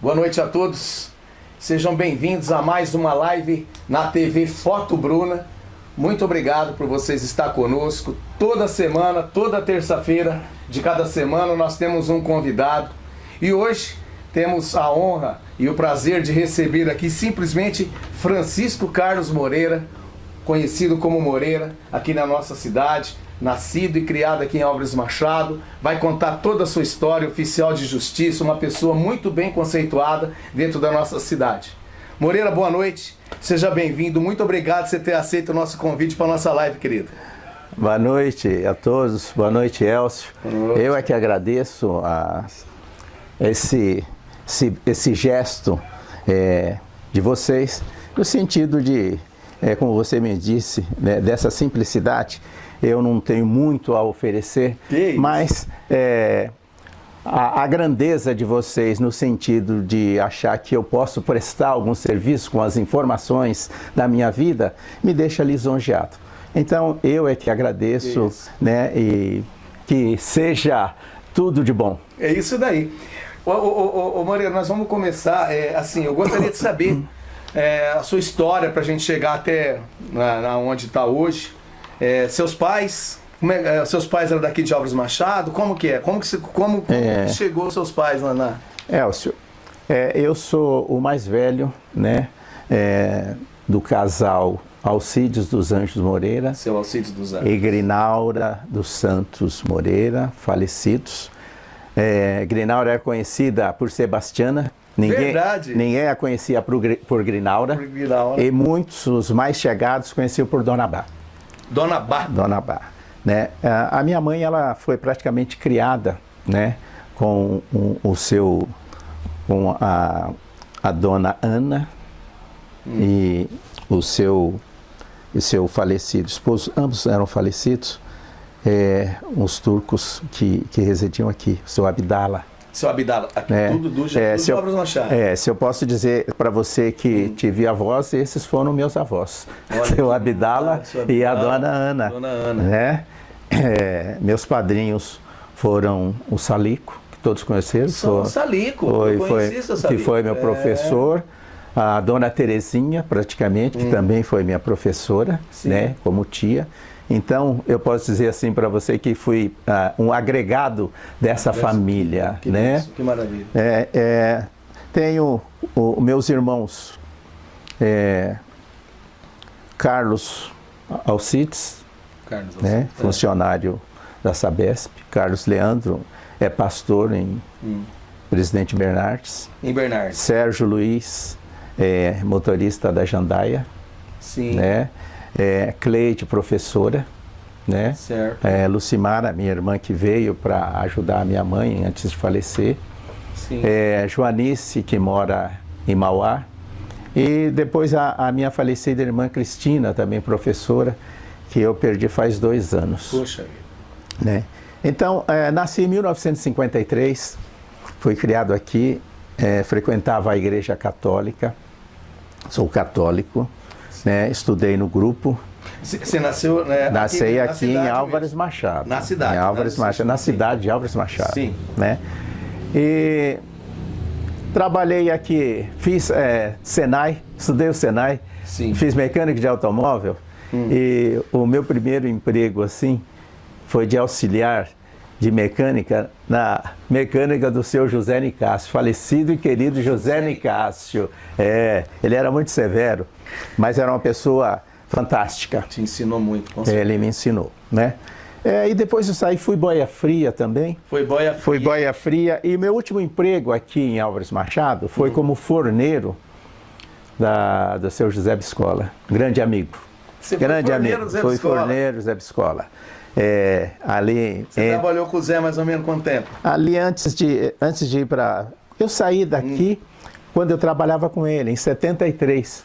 Boa noite a todos. Sejam bem-vindos a mais uma live na TV Foto Bruna. Muito obrigado por vocês estar conosco. Toda semana, toda terça-feira de cada semana nós temos um convidado. E hoje temos a honra e o prazer de receber aqui simplesmente Francisco Carlos Moreira, conhecido como Moreira, aqui na nossa cidade, nascido e criado aqui em Álvares Machado, vai contar toda a sua história, oficial de justiça, uma pessoa muito bem conceituada dentro da nossa cidade. Moreira, boa noite, seja bem-vindo, muito obrigado por você ter aceito o nosso convite para a nossa live, querido. Boa noite a todos, boa noite, Elcio. Eu é que agradeço esse gesto de vocês, no sentido de, como você me disse, né, dessa simplicidade. Eu não tenho muito a oferecer, mas a grandeza de vocês no sentido de achar que eu posso prestar algum serviço com as informações da minha vida, me deixa lisonjeado. Então, eu é que agradeço, né, e que seja tudo de bom. É isso daí. Ô Moreira, nós vamos começar, assim, eu gostaria de saber a sua história para a gente chegar até onde está hoje. Seus pais eram daqui de Álvares Machado? Como que é? Como chegou seus pais lá na... Elcio, eu sou o mais velho, né, do casal Alcides dos Anjos Moreira. Seu Alcides dos Anjos. E Grinaura dos Santos Moreira, falecidos. Grinaura era conhecida por Sebastiana. Ninguém a conhecia por Grinaura. E muitos, os mais chegados, conheciam por Dona Bá. Dona Bá. Dona Bá, né? A minha mãe, ela foi praticamente criada, né, com a Dona Ana e o seu falecido esposo. Ambos eram falecidos, os turcos que residiam aqui, o seu Abdala. Seu Abdala, aqui tudo do Álvares Machado. Se eu posso dizer para você que tive avós, esses foram meus avós. Olha, seu Abdala e a Dona Ana. Dona Ana. Né? Meus padrinhos foram o Salico, que todos conheceram. O Salico, eu conheci seu Salico. Que foi meu professor. A Dona Terezinha, praticamente, que também foi minha professora, né, como tia. Então, eu posso dizer assim para você que fui um agregado dessa família, né? Que maravilha. Tenho meus irmãos, Carlos Alcides, né, funcionário da Sabesp. Carlos Leandro é pastor em Presidente Bernardes. Em Bernardes. Sérgio Luiz é motorista da Jandaia. Sim. Né? Cleide, professora, né? Certo. Lucimara, minha irmã, que veio para ajudar a minha mãe antes de falecer. Sim. Joanice, que mora em Mauá. E depois a minha falecida irmã Cristina, também professora, que eu perdi faz 2 anos. Poxa vida. Né? Então, nasci em 1953, fui criado aqui, frequentava a Igreja Católica, sou católico. Né, estudei no grupo. Você nasceu, né, Nasci aqui em Álvares Machado. Na cidade. Em Álvares Machado, na cidade de Álvares Machado. Sim. Né? E trabalhei aqui, fiz Senai, estudei o Senai. Sim. Fiz mecânico de automóvel. E o meu primeiro emprego assim foi de auxiliar de mecânica na mecânica do seu José Nicásio, falecido e querido José Nicásio. Ele era muito severo, mas era uma pessoa fantástica. Te ensinou muito, com certeza. Ele me ensinou, né? E depois eu saí, fui boia fria também. Foi boia fria. Fui boia fria. E meu último emprego aqui em Álvares Machado foi como forneiro do seu José Biscola, grande amigo. Você grande foi forneiro amigo. Zé Fui Biscola? Forneiro Zé Biscola. Ali. Você trabalhou com o Zé mais ou menos quanto tempo? Ali antes de ir para... Eu saí daqui quando eu trabalhava com ele, em 73.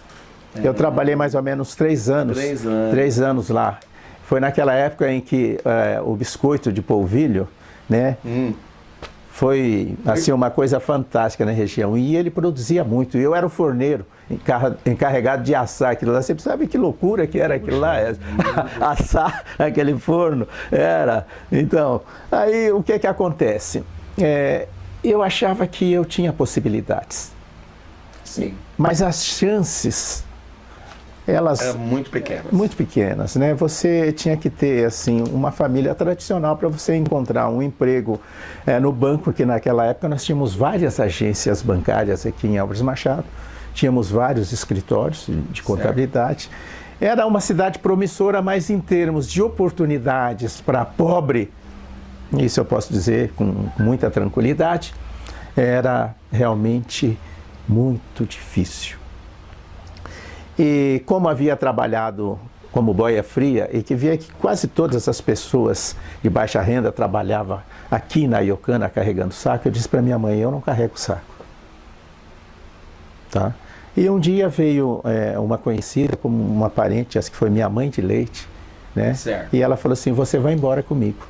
Eu trabalhei mais ou menos 3 anos. 3 anos. 3 anos lá. Foi naquela época em que o biscoito de polvilho, né? Foi assim uma coisa fantástica na região. E ele produzia muito. Eu era o forneiro, encarregado de assar aquilo lá. Você sabe que loucura que era aquilo lá? Assar naquele forno. Era. Então, aí o que que acontece? eu achava que eu tinha possibilidades. Sim. Mas as chances, elas... Eram muito pequenas. Muito pequenas, né? Você tinha que ter, assim, uma família tradicional para você encontrar um emprego no banco, porque naquela época nós tínhamos várias agências bancárias aqui em Álvares Machado, tínhamos vários escritórios de contabilidade. Era uma cidade promissora, mas em termos de oportunidades para pobre, isso eu posso dizer com muita tranquilidade, era realmente muito difícil. E como havia trabalhado como boia fria e que via que quase todas as pessoas de baixa renda trabalhavam aqui na Iocana carregando saco, eu disse para minha mãe, eu não carrego saco. Tá? E um dia veio uma conhecida, como uma parente, acho que foi minha mãe de leite, né? Certo. E ela falou assim, você vai embora comigo.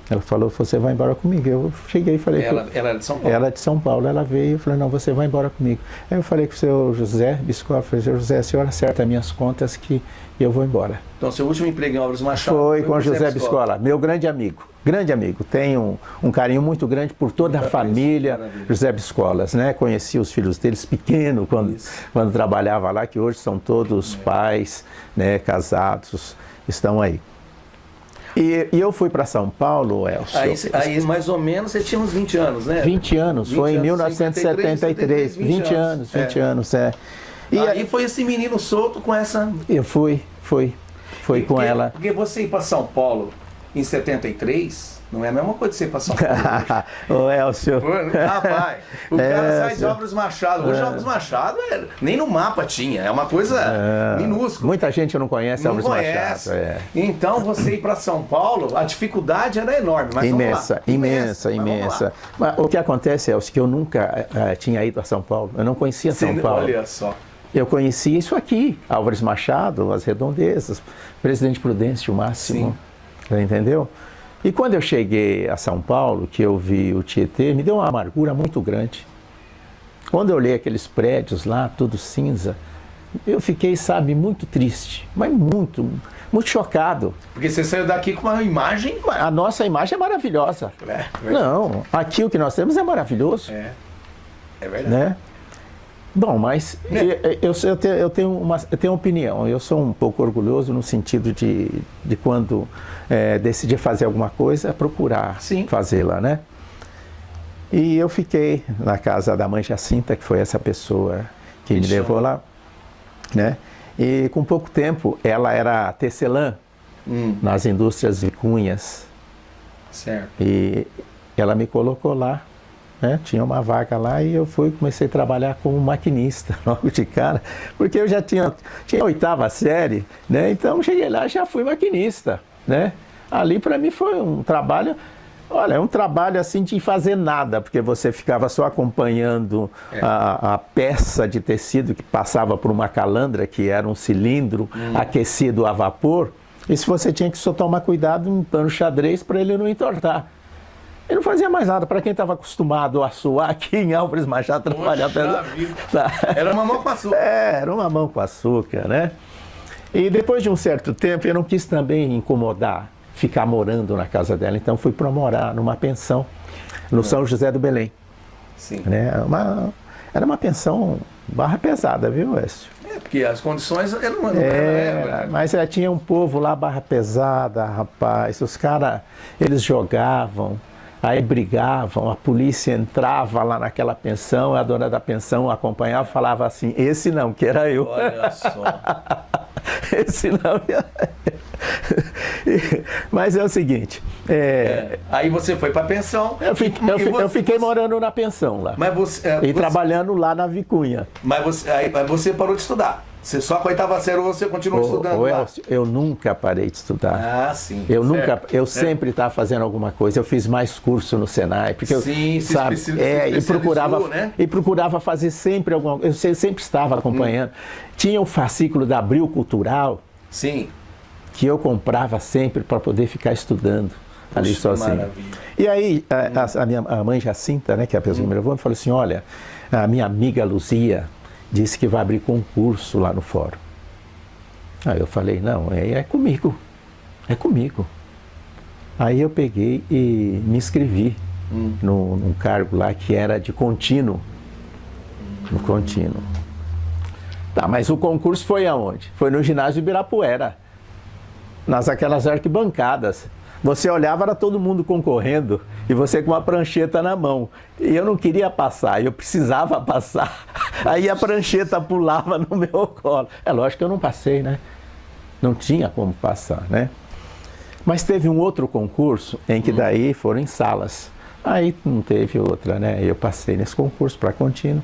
Ela falou, você vai embora comigo. Eu cheguei e falei... Ela era de São Paulo? Ela é de São Paulo. Ela veio e falou, não, você vai embora comigo. Aí eu falei com o seu José Biscola, falei, seu José, a senhora acerta as minhas contas que eu vou embora. Então, seu último emprego em Álvares Machado Foi com o José Biscola, Biscola, meu grande amigo. Grande amigo. Tenho um carinho muito grande por toda a família José Biscolas, né? Conheci os filhos deles pequeno quando trabalhava lá, que hoje são todos pais, né, casados, estão aí. E eu fui para São Paulo, Elcio. Aí mais ou menos você tinha uns 20 anos, né? 20 anos, 20 foi em anos, 1973. 20 anos, é. E aí foi esse menino solto com essa... Eu fui com ela. Porque você ir para São Paulo em 73... Não é a mesma coisa de você ir para São Paulo. Ô, Elcio. Rapaz, o cara sai de Álvares Machado. Hoje Álvares Machado nem no mapa tinha. É uma coisa minúscula. Muita gente não conhece Álvares Machado. Então você ir para São Paulo, a dificuldade era enorme. Mas imensa. Mas o que acontece, Elcio, que eu nunca tinha ido a São Paulo. Eu não conhecia São Paulo. Olha só. Eu conhecia isso aqui, Álvares Machado, as redondezas, Presidente Prudêncio Máximo. Sim. Entendeu? E quando eu cheguei a São Paulo, que eu vi o Tietê, me deu uma amargura muito grande. Quando eu olhei aqueles prédios lá, tudo cinza, eu fiquei, sabe, muito triste, mas muito chocado. Porque você saiu daqui com uma imagem... A nossa imagem é maravilhosa. Não, aqui o que nós temos é maravilhoso. É verdade. Né? Bom, mas eu tenho uma opinião. Eu sou um pouco orgulhoso no sentido de quando decidir fazer alguma coisa, procurar fazê-la, né? E eu fiquei na casa da mãe Jacinta, que foi essa pessoa que me levou lá, né? E com pouco tempo, ela era tecelã nas indústrias Vicunhas. Certo. E ela me colocou lá. Tinha uma vaga lá e eu comecei a trabalhar como maquinista logo de cara, porque eu já tinha 8ª série, né? Então cheguei lá e já fui maquinista, né? Ali para mim foi um trabalho, olha, um trabalho assim de fazer nada, porque você ficava só acompanhando a peça de tecido que passava por uma calandra, que era um cilindro aquecido a vapor, e se você tinha que só tomar cuidado um pano xadrez para ele não entortar. Eu não fazia mais nada. Para quem estava acostumado a suar aqui em Álvares Machado, trabalhar Era uma mão com açúcar. Era uma mão com açúcar, né? E depois de um certo tempo, eu não quis também incomodar, ficar morando na casa dela. Então fui para morar numa pensão no São José do Belém. Sim. Né? Era uma pensão barra pesada, viu, Écio? Porque as condições eram... Mas tinha um povo lá, barra pesada, rapaz. Os caras, eles jogavam... Aí brigavam, a polícia entrava lá naquela pensão, a dona da pensão acompanhava e falava assim, esse não, que era eu. Olha só. Esse não. Mas é o seguinte... Aí você foi para a pensão... Eu fiquei morando na pensão lá. Mas você, trabalhando lá na Vicunha. Mas você parou de estudar? Você só com a 8ª série ou você continuou estudando lá? Eu nunca parei de estudar. Ah, sim. Eu sempre estava fazendo alguma coisa. Eu fiz mais curso no Senai, porque e procurava fazer sempre alguma coisa. Eu sempre estava acompanhando. Tinha o fascículo da Abril Cultural. Sim. Que eu comprava sempre para poder ficar estudando ali sozinho. Maravilha. E aí a mãe Jacinta, né, que é a pessoa que me levou, me falou assim, olha, a minha amiga Luzia disse que vai abrir concurso lá no fórum. Aí eu falei, não, é comigo. Aí eu peguei e me inscrevi num cargo lá que era de contínuo. No contínuo. Tá, mas o concurso foi aonde? Foi no ginásio Ibirapuera, aquelas arquibancadas. Você olhava, era todo mundo concorrendo e você com uma prancheta na mão. E eu não queria passar, eu precisava passar. Aí a prancheta pulava no meu colo. É lógico que eu não passei, né? Não tinha como passar, né? Mas teve um outro concurso em que daí foram em salas. Aí não teve outra, né? Eu passei nesse concurso para contínuo.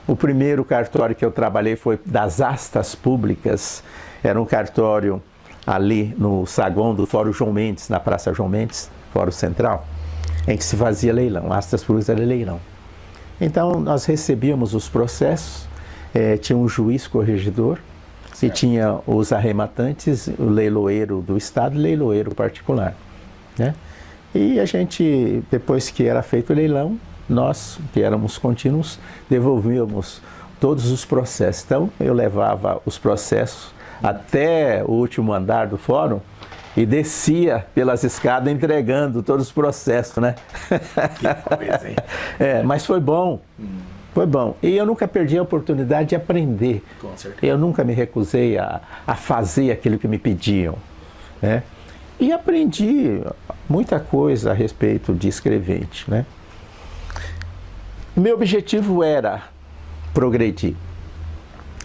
O primeiro cartório que eu trabalhei foi das astas públicas. Era um cartório ali no saguão do Fórum João Mendes, na Praça João Mendes, Fórum Central, em que se fazia leilão, astas públicas era leilão. Então, nós recebíamos os processos, tinha um juiz corregedor, certo, e tinha os arrematantes, o leiloeiro do Estado e o leiloeiro particular, né? E a gente, depois que era feito o leilão, nós, que éramos contínuos, devolvíamos todos os processos. Então, eu levava os processos até o último andar do fórum e descia pelas escadas entregando todos os processos, né? Que coisa, hein? Mas foi bom, foi bom. E eu nunca perdi a oportunidade de aprender. Com certeza. Eu nunca me recusei a fazer aquilo que me pediam, né? E aprendi muita coisa a respeito de escrevente, né? Meu objetivo era progredir.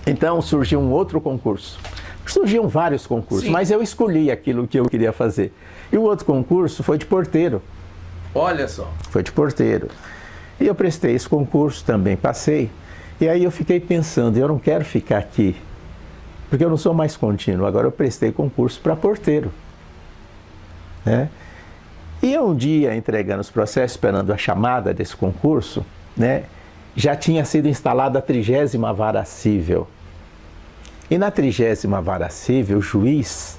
Então surgiu um outro concurso. Surgiam vários concursos, sim, mas eu escolhi aquilo que eu queria fazer. E o outro concurso foi de porteiro. Olha só. Foi de porteiro. E eu prestei esse concurso, também passei. E aí eu fiquei pensando, eu não quero ficar aqui, porque eu não sou mais contínuo. Agora eu prestei concurso para porteiro, né? E um dia, entregando os processos, esperando a chamada desse concurso, né, já tinha sido instalada a 30ª Vara Cível. E na 30ª Vara Cível, o juiz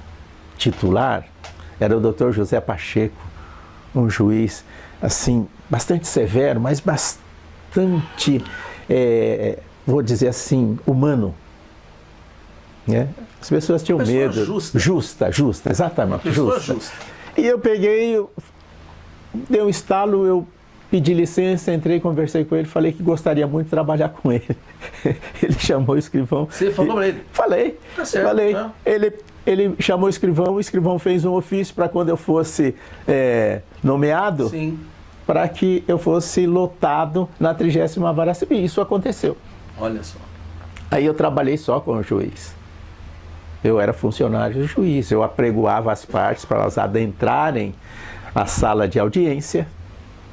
titular era o Dr. José Pacheco, um juiz, assim, bastante severo, mas bastante, vou dizer assim, humano, né? As pessoas tinham medo. Justa, exatamente. Uma pessoa justa. E eu peguei, dei um estalo, eu pedi licença, entrei, conversei com ele, falei que gostaria muito de trabalhar com ele. Ele chamou o escrivão. Você falou para ele? Falei. Tá certo, falei. Tá. Ele chamou o escrivão fez um ofício para quando eu fosse nomeado, para que eu fosse lotado na 30ª Vara Civil. E isso aconteceu. Olha só. Aí eu trabalhei só com o juiz. Eu era funcionário do juiz, eu apregoava as partes para elas adentrarem a sala de audiência,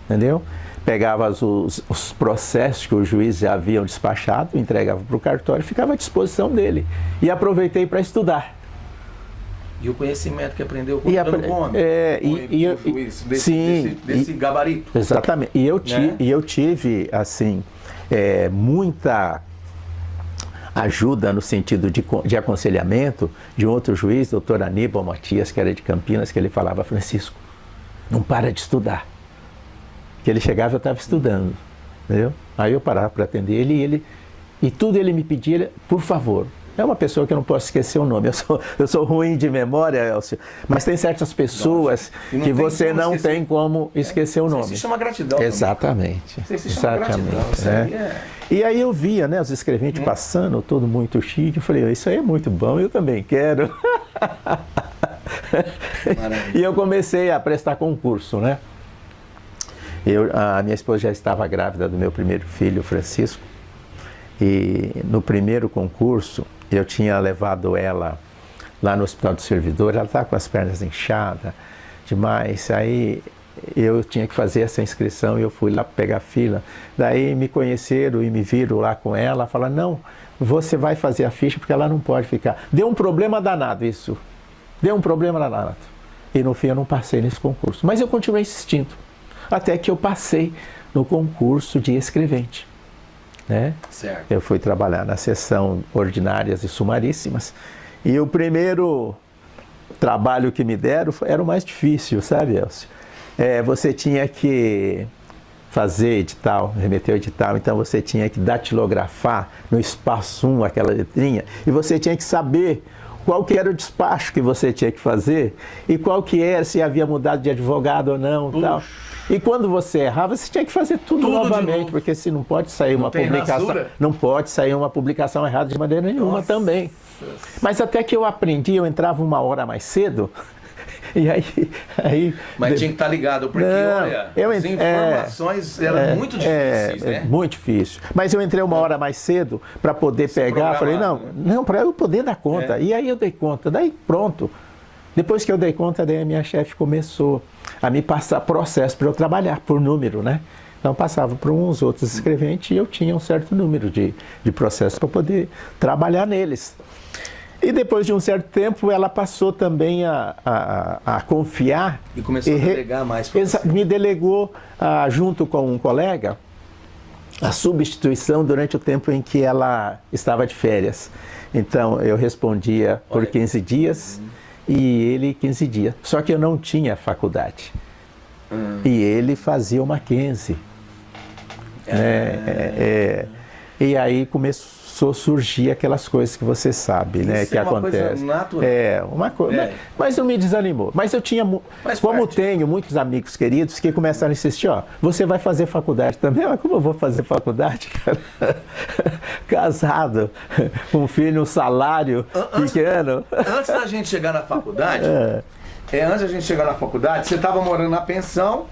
entendeu? Pegava os processos que o juiz já haviam despachado, entregava para o cartório e ficava à disposição dele. E aproveitei para estudar. E o conhecimento que aprendeu com o homem? Juiz desse gabarito. Exatamente. E eu tive, assim, muita ajuda no sentido de aconselhamento de um outro juiz, doutor Aníbal Matias, que era de Campinas, que ele falava: Francisco, não para de estudar. Que ele chegava, eu estava estudando, entendeu? Aí eu parava para atender ele e tudo ele me pedia, por favor. É uma pessoa que eu não posso esquecer o nome, eu sou ruim de memória, Elcio, mas tem certas pessoas que você não tem como esquecer o nome. Isso se chama gratidão. Exatamente. Isso se chama gratidão. E aí eu via, né, os escreventes passando, todo muito chique, eu falei: isso aí é muito bom, eu também quero. E eu comecei a prestar concurso, né? A minha esposa já estava grávida do meu primeiro filho, Francisco, e no primeiro concurso eu tinha levado ela lá no Hospital do Servidor, ela estava com as pernas inchadas demais, aí eu tinha que fazer essa inscrição e eu fui lá pegar a fila, daí me conheceram e me viram lá com ela, falaram: não, você vai fazer a ficha porque ela não pode ficar. Deu um problema danado isso, deu um problema danado, e no fim eu não passei nesse concurso, mas eu continuei insistindo, até que eu passei no concurso de escrevente, né? Certo. Eu fui trabalhar na seção ordinárias e sumaríssimas, e o primeiro trabalho que me deram era o mais difícil, sabe, Elcio? Você tinha que fazer edital, remeter o edital, então você tinha que datilografar no espaço 1 aquela letrinha, e você tinha que saber qual que era o despacho que você tinha que fazer e qual que era, se havia mudado de advogado ou não, tal. E quando você errava, você tinha que fazer tudo novamente, porque se não pode sair uma publicação, não pode sair uma publicação errada de maneira nenhuma também. Mas até que eu aprendi, eu entrava 1 hora mais cedo. E aí mas tinha que estar ligado, porque olha, as informações eram muito difíceis, né? Muito difícil. Mas eu entrei 1 hora mais cedo para poder pegar, falei, não, para eu poder dar conta. E aí eu dei conta, daí pronto. Depois que eu dei conta, daí a minha chefe começou a me passar processo para eu trabalhar por número, né? Então passava para uns outros escreventes e eu tinha um certo número de processos para poder trabalhar neles. E depois de um certo tempo, ela passou também a confiar. E começou a delegar mais para você. Me delegou, junto com um colega, a substituição durante o tempo em que ela estava de férias. Então, eu respondia por 15 dias e ele 15 dias. Só que eu não tinha faculdade. E ele fazia o Mackenzie. E aí começou a surgir aquelas coisas que você sabe, né, que acontece. Coisa natural. Uma coisa. Mas não me desanimou. Mas eu tinha, tenho muitos amigos queridos que começaram a insistir, você vai fazer faculdade também? Mas como eu vou fazer faculdade, cara? Casado, com um filho, um salário pequeno. Antes da gente chegar na faculdade, você estava morando na pensão.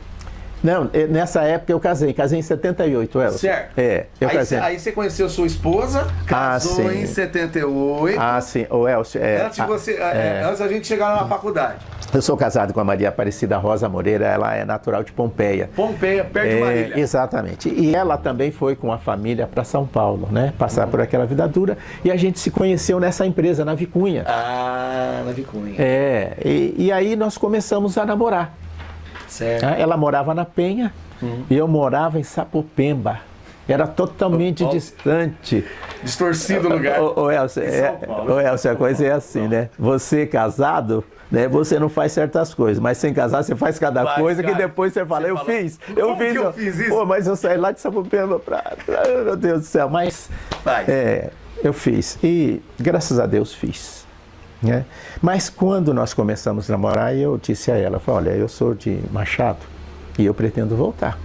Não, nessa época eu casei em 78, Elcio. Certo. Eu casei. Aí você conheceu sua esposa, casou em 78. Sim, o Elcio. Antes da gente chegar na faculdade. Eu sou casado com a Maria Aparecida Rosa Moreira, ela é natural de Pompeia. Pompeia, perto de Marília. Exatamente. E ela também foi com a família para São Paulo, né? Passar por aquela vida dura. E a gente se conheceu nessa empresa, na Vicunha. Na Vicunha. E aí nós começamos a namorar. Certo. Ela morava na Penha e eu morava em Sapopemba. Era totalmente distante. Distorcido o lugar. Elcio, a coisa é assim, né? Você casado, né? Você não faz certas coisas, mas sem casar você faz cada coisa, cara, que depois você fala, eu fiz isso. Pô, mas eu saí lá de Sapopemba meu Deus do céu, mas eu fiz. E graças a Deus fiz. Né? Mas quando nós começamos a namorar, eu disse a ela, olha, eu sou de Machado e eu pretendo voltar.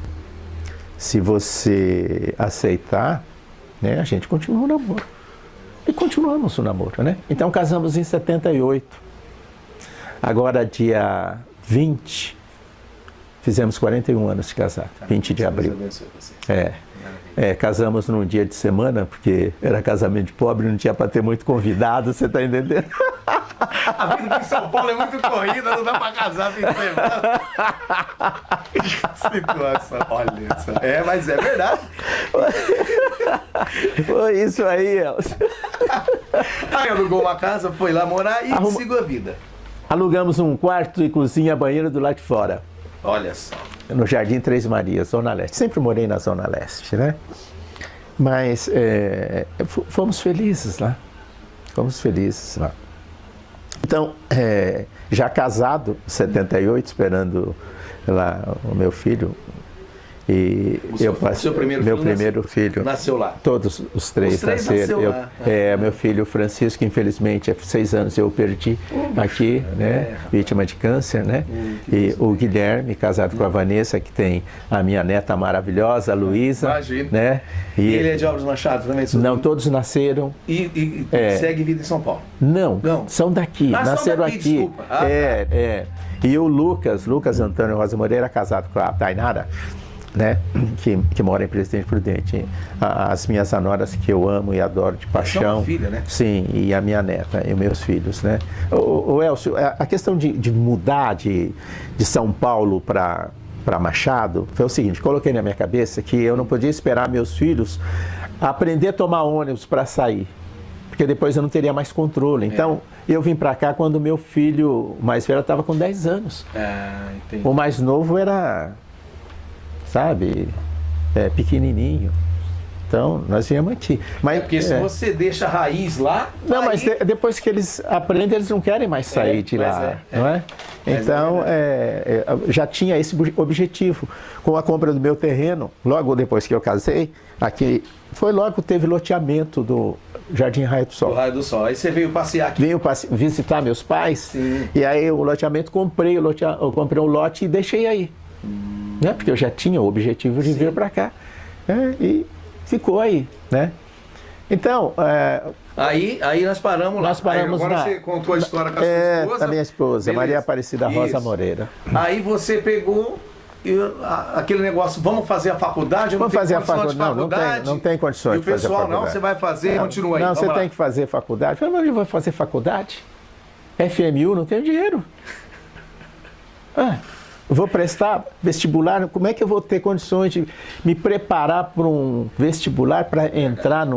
Se você aceitar, né, a gente continua o namoro. E continuamos o namoro, né? Então casamos em 78. Agora, dia 20, fizemos 41 anos de casado, 20 de abril. Casamos num dia de semana, porque era casamento de pobre, não tinha para ter muito convidado, você está entendendo? A vida aqui em São Paulo é muito corrida, não dá para casar fim de semana. Situação, olha isso. Mas é verdade. Foi isso aí, Elcio. Aí alugou uma casa, foi lá morar e seguiu a vida. Alugamos um quarto e cozinha, banheiro do lado de fora. Olha só. No Jardim Três Marias, Zona Leste. Sempre morei na Zona Leste, né? Mas fomos felizes lá. Então, já casado, 78, esperando lá o meu filho. E meu primeiro filho nasceu lá. Todos os três nasceram. Meu filho Francisco, infelizmente, há 6 anos eu perdi aqui, né? Vítima de câncer, né? E o Guilherme, casado com a Vanessa, que tem a minha neta maravilhosa, a Luísa. Imagina. Né? E ele é de Alves Machado também? Não, todos nasceram. E segue vida em São Paulo? Não, são daqui, nasceram aqui. Desculpa. E o Lucas Antônio Rosa Moreira, casado com a Tainara, né, que mora em Presidente Prudente. As minhas anoras que eu amo e adoro de paixão. Sua filha, né? Sim, e a minha neta e meus filhos, né? O Elcio, a questão de mudar de São Paulo para Machado foi o seguinte: coloquei na minha cabeça que eu não podia esperar meus filhos aprender a tomar ônibus para sair, porque depois eu não teria mais controle. Então, eu vim para cá quando meu filho mais velho estava com 10 anos. Entendi. O mais novo era, sabe, pequenininho. Então, nós viemos aqui. Mas, porque se você deixa a raiz lá... Não, mas depois que eles aprendem, eles não querem mais sair de lá, não é? Então, já tinha esse objetivo. Com a compra do meu terreno, logo depois que eu casei, aqui foi logo teve loteamento do Jardim Raio do Sol. Do Raio do Sol. Aí você veio passear aqui. Veio visitar meus pais. Sim. E aí o loteamento, eu comprei um lote e deixei aí. Né? Porque eu já tinha o objetivo de vir para cá. Né? E ficou aí, né? Então... Aí nós paramos lá. Nós paramos agora na... você contou a história com a sua esposa. Da minha esposa, Beleza. Maria Aparecida Rosa Isso. Moreira. Aí você pegou aquele negócio, vamos fazer a faculdade? Vamos fazer a faculdade. Não tem condições de fazer a faculdade. E o pessoal, não, você vai fazer, continua aí. Não, você tem que fazer faculdade. Eu falei, mas eu vou fazer faculdade? FMU, não tenho dinheiro. Vou prestar vestibular, como é que eu vou ter condições de me preparar para um vestibular para entrar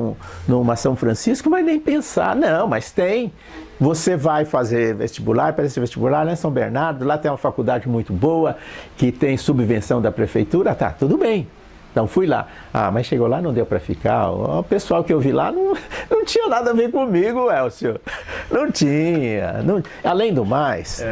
numa São Francisco? Mas nem pensar, não, mas tem. Você vai fazer vestibular, para esse vestibular lá em São Bernardo, lá tem uma faculdade muito boa, que tem subvenção da prefeitura, tá, tudo bem. Então fui lá. Mas chegou lá, não deu para ficar. O pessoal que eu vi lá não tinha nada a ver comigo, Elcio. Não tinha. Além do mais...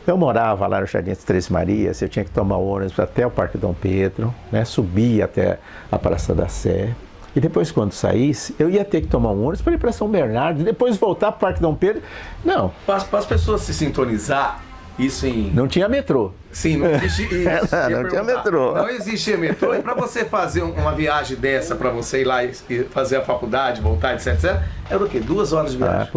Eu morava lá no Jardim das Três Marias, eu tinha que tomar ônibus até o Parque Dom Pedro, né? Subir até a Praça da Sé. E depois, quando saísse, eu ia ter que tomar um ônibus para ir para São Bernardo, e depois voltar para o Parque Dom Pedro. Não. Para as pessoas se sintonizar, isso em... Não tinha metrô. Sim, não existe isso. Não tinha metrô. Não existia metrô. E para você fazer uma viagem dessa, para você ir lá e fazer a faculdade, voltar, etc., era o quê? 2 horas de viagem?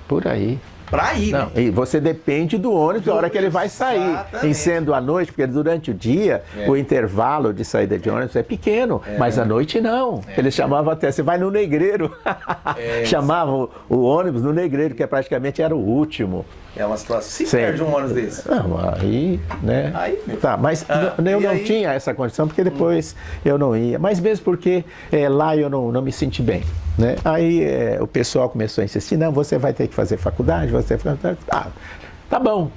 Por aí. Pra ir, não, e você depende do ônibus da hora que ele vai sair. Em sendo à noite, porque durante o dia o intervalo de saída de ônibus é pequeno, mas à noite não. Eles chamavam até, você vai no Negreiro. Chamavam o ônibus no Negreiro, que praticamente era o último. É uma situação. Se perde um ônibus desse. Não, aí, né? Tá, mas eu não tinha essa condição, porque depois eu não ia. Mas mesmo porque lá eu não me senti bem. Né? Aí o pessoal começou a insistir, não, você vai ter que fazer faculdade, você vai fazer... tá bom,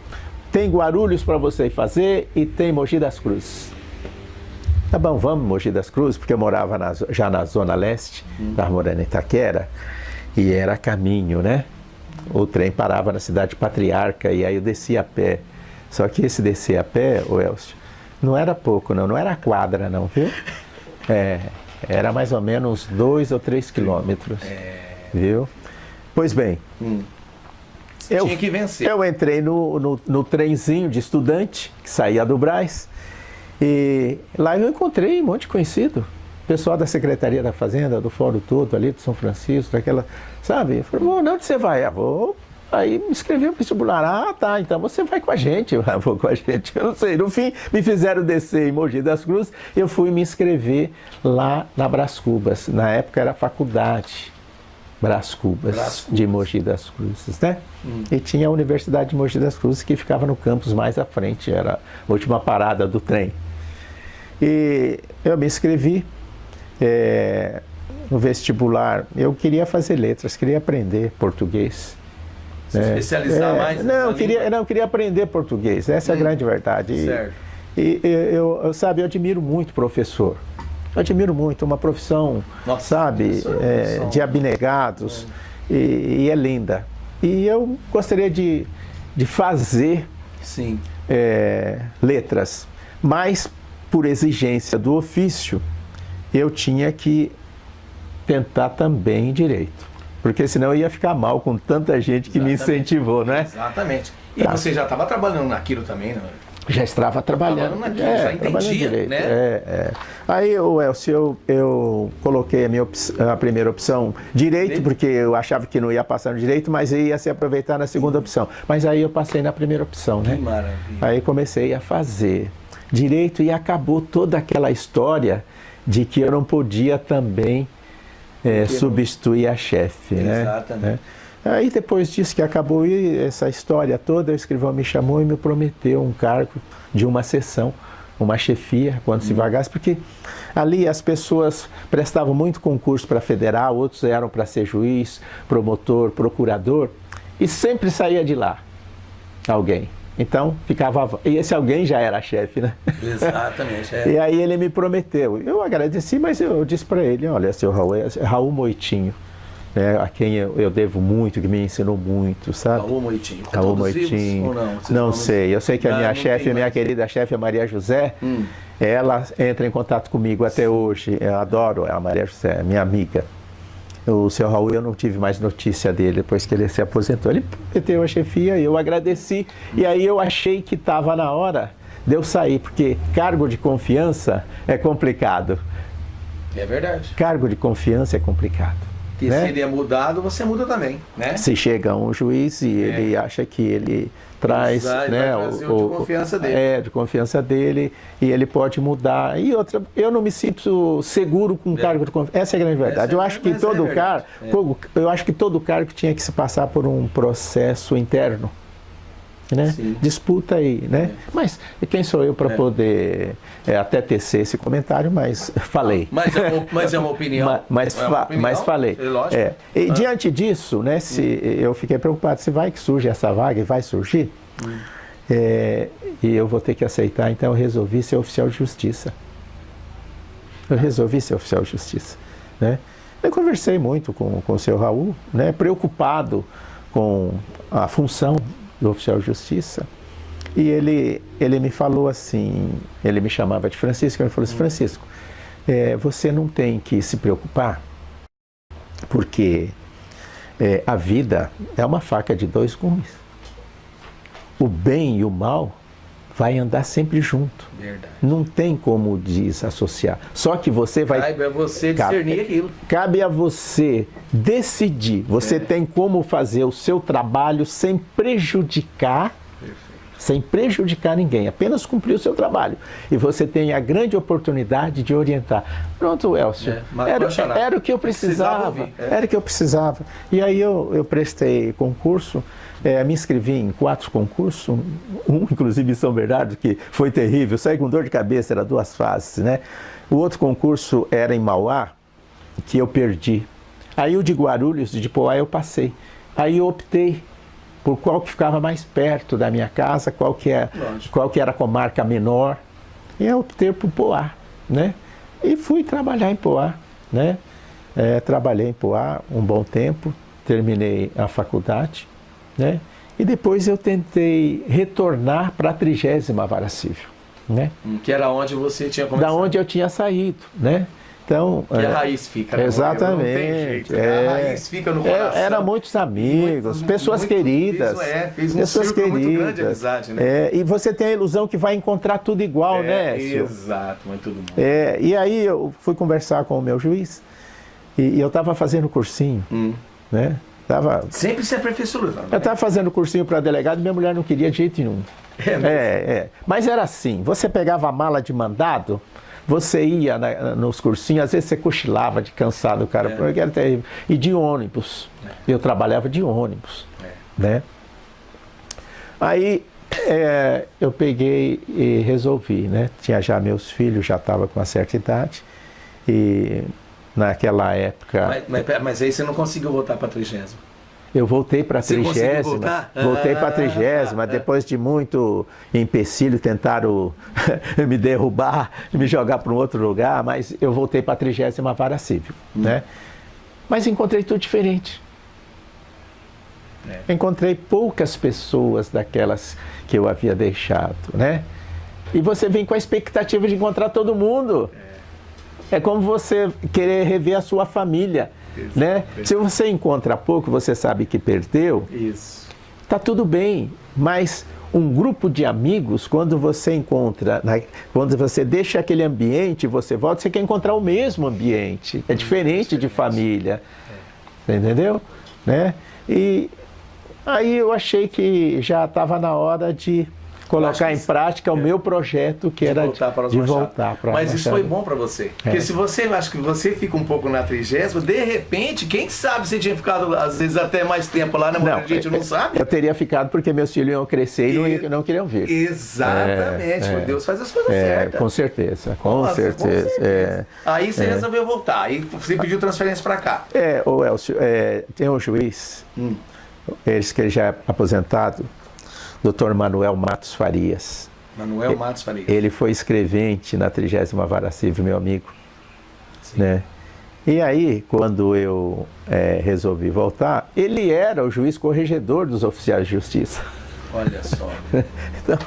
tem Guarulhos para você fazer e tem Mogi das Cruzes. Tá bom, vamos Mogi das Cruzes, porque eu morava já na Zona Leste, estava morando em Itaquera, e era caminho, né? O trem parava na cidade Patriarca e aí eu descia a pé. Só que esse descer a pé, o Elcio, não era pouco não era quadra não, viu? Era mais ou menos 2 ou 3 quilômetros, viu? Pois bem, tinha que vencer. Eu entrei no trenzinho de estudante, que saía do Brás, e lá eu encontrei um monte de conhecido. Pessoal da Secretaria da Fazenda, do Fórum todo ali, de São Francisco, daquela, sabe? Eu falei, onde você vai? Vou. Aí me inscrevi no vestibular. Tá, então você vai com a gente. Eu vou com a gente, eu não sei. No fim, me fizeram descer em Mogi das Cruzes, eu fui me inscrever lá na Brás Cubas. Na época era a faculdade Brás Cubas de Mogi das Cruzes, né? E tinha a Universidade de Mogi das Cruzes, que ficava no campus mais à frente, era a última parada do trem. E eu me inscrevi. No vestibular, eu queria fazer letras, queria aprender português. Se especializar mais? Não, eu queria aprender português, essa é a grande verdade. Certo. E eu admiro muito professor. Eu admiro muito, uma profissão, de abnegados, e é linda. E eu gostaria de fazer letras, mas por exigência do ofício, eu tinha que tentar também direito. Porque senão eu ia ficar mal com tanta gente que me incentivou, né? Exatamente. E você já estava trabalhando naquilo também, não? Já estava trabalhando. Já entendia, né? Aí, Elcio, eu coloquei a primeira opção direito, porque eu achava que não ia passar no direito, mas ia se aproveitar na segunda opção. Mas aí eu passei na primeira opção, né? Que maravilha. Aí comecei a fazer direito e acabou toda aquela história de que eu não podia também substituir a chefe, né? Exatamente. Aí depois disso que acabou essa história toda, o escrivão me chamou e me prometeu um cargo de uma seção, uma chefia, quando se vagasse, porque ali as pessoas prestavam muito concurso para federal, outros eram para ser juiz, promotor, procurador, e sempre saía de lá alguém. Então, ficava... E esse alguém já era chefe, né? Exatamente. E aí ele me prometeu. Eu agradeci, mas eu disse para ele, olha, seu Raul, é Raul Moitinho. né, a quem eu devo muito, que me ensinou muito, sabe? Raul Moitinho. Raul Moitinho. Ou não? Não sei. Eu sei que a minha chefe, a minha mais. querida chefe, a Maria José, ela entra em contato comigo até hoje. Eu adoro a Maria José, minha amiga. O seu Raul, eu não tive mais notícia dele depois que ele se aposentou. Ele prometeu a chefia, eu agradeci. E aí eu achei que estava na hora de eu sair, porque cargo de confiança é complicado. É verdade. Cargo de confiança é complicado. E né? se ele é mudado, você muda também, né? Se chega um juiz e ele acha que ele traz, Exato, né, vai trazer o de confiança dele. de confiança dele, e ele pode mudar. E outra, eu não me sinto seguro com o cargo de confiança. Essa é a grande verdade. Eu acho que todo cargo, eu acho que todo cargo tinha que se passar por um processo interno. Né? Disputa aí, né? Mas quem sou eu para poder até tecer esse comentário, mas falei. Mas é uma opinião. Mas falei. É lógico. E diante disso, né? Se eu fiquei preocupado, se vai que surge essa vaga e vai surgir, e eu vou ter que aceitar, então eu resolvi ser oficial de justiça. Né? Eu conversei muito com o seu Raul, né? Preocupado com a função do oficial de justiça, e ele me falou assim, ele me chamava de Francisco, ele falou assim, Francisco, você não tem que se preocupar, porque a vida é uma faca de dois gumes. O bem e o mal vai andar sempre junto. Verdade. Não tem como desassociar. Só que você vai... Cabe a você discernir aquilo. Cabe a você decidir. Você tem como fazer o seu trabalho sem prejudicar, sem prejudicar ninguém. Apenas cumprir o seu trabalho. E você tem a grande oportunidade de orientar. Pronto, Elcio. Era o que eu precisava. Era o que eu precisava. E aí eu prestei concurso. Me inscrevi em 4 concursos, um inclusive em São Bernardo, que foi terrível, saí com dor de cabeça, era 2 fases, né? O outro concurso era em Mauá, que eu perdi. Aí o de Guarulhos, de Poá, eu passei. Aí eu optei por qual que ficava mais perto da minha casa, qual que era a comarca menor. E eu optei por Poá, né? E fui trabalhar em Poá, né? Trabalhei em Poá um bom tempo, terminei a faculdade, né? E depois eu tentei retornar para a 30ª Vara Civil, né? Que era onde você tinha começado. Da onde eu tinha saído, né? Então, que a raiz fica, né? Exatamente. Não tem jeito, a raiz fica no coração. Eram muitos amigos, pessoas queridas. Fez um pessoas círculo queridas. muito grande de amizade, né? E você tem a ilusão que vai encontrar tudo igual, né? Exato, mas todo mundo. E aí eu fui conversar com o meu juiz e eu estava fazendo cursinho, né? Sempre se aperfeiçoando. Eu estava fazendo cursinho para delegado e minha mulher não queria de jeito nenhum. Mas era assim, você pegava a mala de mandado, você ia nos cursinhos, às vezes você cochilava de cansado, cara, porque era terrível. E de ônibus. Eu trabalhava de ônibus, né? Aí eu peguei e resolvi, né? Tinha já meus filhos, já estava com uma certa idade, e naquela época... Mas aí você não conseguiu voltar para a 30ª? Eu voltei para a 30ª, voltei para a 30ª, depois de muito empecilho, tentaram me derrubar, me jogar para um outro lugar, mas eu voltei para a 30ª Vara Civil, né? Mas encontrei tudo diferente. Encontrei poucas pessoas daquelas que eu havia deixado, né? E você vem com a expectativa de encontrar todo mundo. É como você querer rever a sua família, né? Se você encontra pouco, você sabe que perdeu, tá tudo bem, mas um grupo de amigos, quando você encontra, quando você deixa aquele ambiente, você volta, você quer encontrar o mesmo ambiente, é diferente de família, entendeu? Né? E aí eu achei que já estava na hora de colocar em prática o meu projeto, que era de voltar para Mas isso foi bom para você. Porque se você, acho que você fica um pouco na 30ª, de repente, quem sabe você tinha ficado, às vezes, até mais tempo lá, né? A gente não sabe. Eu teria ficado porque meus filhos iam crescer e não queriam vir. Exatamente. Deus faz as coisas certas. Com certeza, com certeza. Aí você resolveu voltar, aí você pediu transferência para cá. Ô Elcio, tem um juiz, que ele já é aposentado, Dr. Manuel Matos Farias. Manuel Matos Farias. Ele foi escrevente na 30ª Vara Civil, meu amigo. Né? E aí, quando eu resolvi voltar, ele era o juiz corregedor dos oficiais de justiça. Olha só. Então,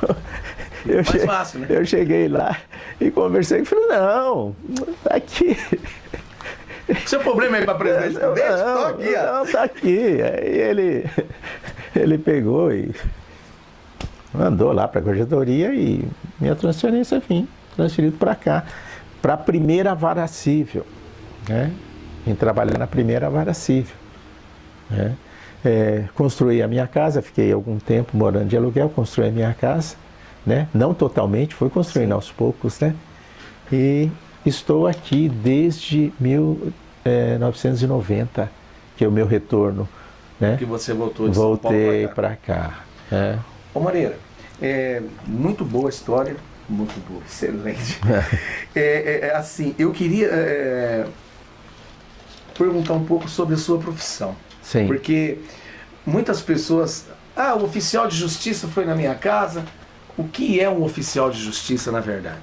Mais fácil, né? eu cheguei lá e conversei e falei, não, tá aqui. Seu problema é para presidente do Prudente? Tô aqui, ó. Não, tá aqui. Aí ele pegou e mandou lá para a corregedoria e minha transferência vim transferido para cá, para a primeira vara civil, né? Vim trabalhar na primeira vara civil, né? Construí a minha casa, fiquei algum tempo morando de aluguel, construí a minha casa, né? Não totalmente, fui construindo aos poucos, né? E estou aqui desde 1990, que é o meu retorno, né? Que você voltou de São Paulo Voltei para cá. Ô Moreira, muito boa a história, muito boa, excelente. Assim, eu queria perguntar um pouco sobre a sua profissão. Sim. Porque muitas pessoas, o oficial de justiça foi na minha casa. O que é um oficial de justiça, na verdade?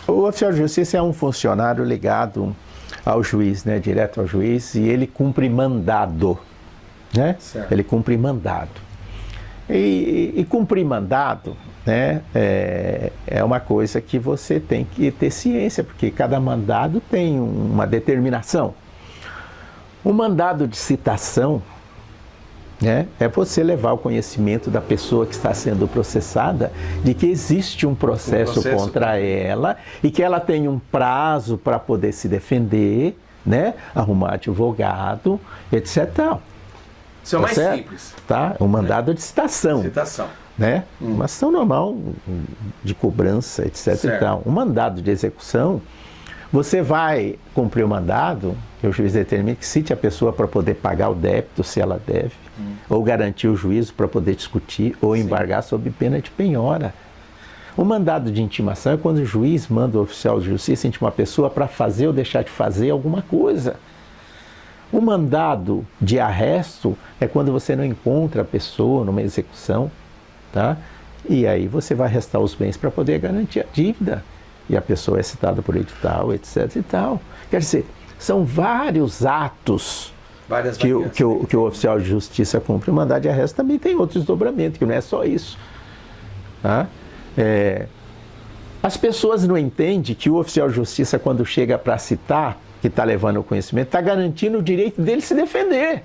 O oficial de justiça é um funcionário ligado ao juiz, né, direto ao juiz, e ele cumpre mandado, né? Certo. Ele cumpre mandado. E cumprir mandado, né, é uma coisa que você tem que ter ciência, porque cada mandado tem uma determinação. O mandado de citação, né, é você levar o conhecimento da pessoa que está sendo processada de que existe um processo contra ela e que ela tem um prazo para poder se defender, né, arrumar advogado, etc. Isso é o mais simples. Tá? Um mandado de citação. Citação. Né? Uma ação normal de cobrança, etc. Certo. E tal. Um mandado de execução, você vai cumprir o mandado, que o juiz determina que cite a pessoa para poder pagar o débito, se ela deve, ou garantir o juízo para poder discutir, ou embargar sob pena de penhora. O mandado de intimação é quando o juiz manda o oficial de justiça intimar a pessoa para fazer ou deixar de fazer alguma coisa. O mandado de arresto é quando você não encontra a pessoa numa execução, tá? E aí você vai arrestar os bens para poder garantir a dívida. E a pessoa é citada por edital, etc. e tal. Quer dizer, são vários atos que o oficial de justiça cumpre. O mandado de arresto também tem outro desdobramento, que não é só isso. Tá? As pessoas não entendem que o oficial de justiça, quando chega para citar, que está levando o conhecimento, está garantindo o direito dele se defender.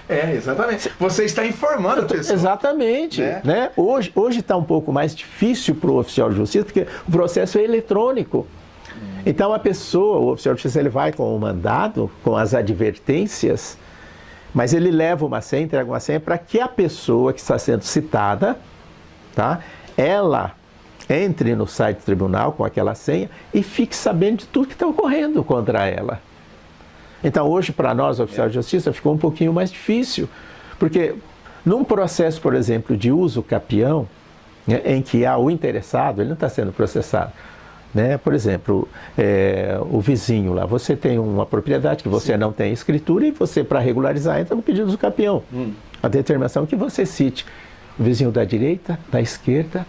Exatamente. Você está informando a pessoa. Exatamente. Né? Hoje está um pouco mais difícil para o oficial de justiça, porque o processo é eletrônico. Então a pessoa, o oficial de justiça, ele vai com o mandado, com as advertências, mas ele leva uma senha, entrega uma senha para que a pessoa que está sendo citada, tá, ela entre no site do tribunal com aquela senha e fique sabendo de tudo que está ocorrendo contra ela. Então hoje para nós, oficiais de justiça, ficou um pouquinho mais difícil, porque num processo, por exemplo, de uso capião, né, em que há o interessado, ele não está sendo processado, né? Por exemplo, o vizinho lá, você tem uma propriedade que você não tem escritura e você, para regularizar, entra no pedido do capião. A determinação que você cite o vizinho da direita, da esquerda,